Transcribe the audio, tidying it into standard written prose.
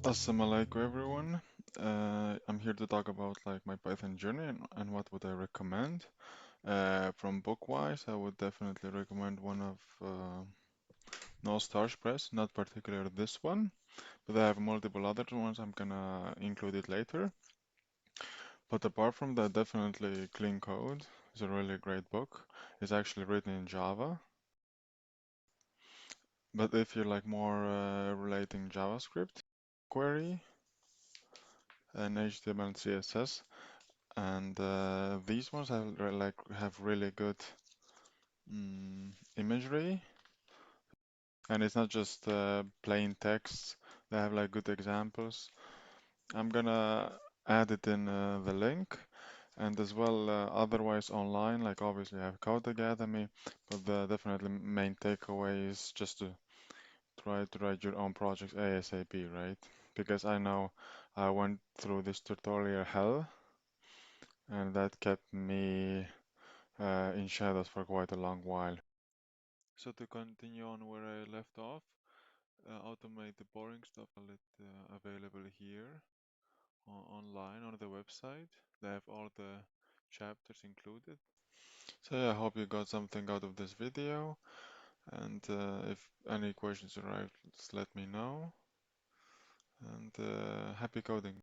Assalamu alaikum everyone. I'm here to talk about like my Python journey and what would I recommend. From book-wise, I would definitely recommend one of No Starch Press, not particularly this one, but I have multiple other ones. I'm gonna include it later. But apart from that, definitely Clean Code is a really great book. It's actually written in Java, but if you're like more relating JavaScript, query, and HTML and CSS. And these ones have really good imagery, and it's not just plain text. They have like good examples. I'm gonna add it in the link, and as well otherwise online. Like obviously I have Code Academy, but the definitely main takeaway is just to try to write your own projects ASAP, right? Because I know I went through this tutorial hell, and that kept me in shadows for quite a long while. So to continue on where I left off, automate the boring stuff, it available here online on the website. They have all the chapters included. So yeah, I hope you got something out of this video, and if any questions arise, let me know, and happy coding.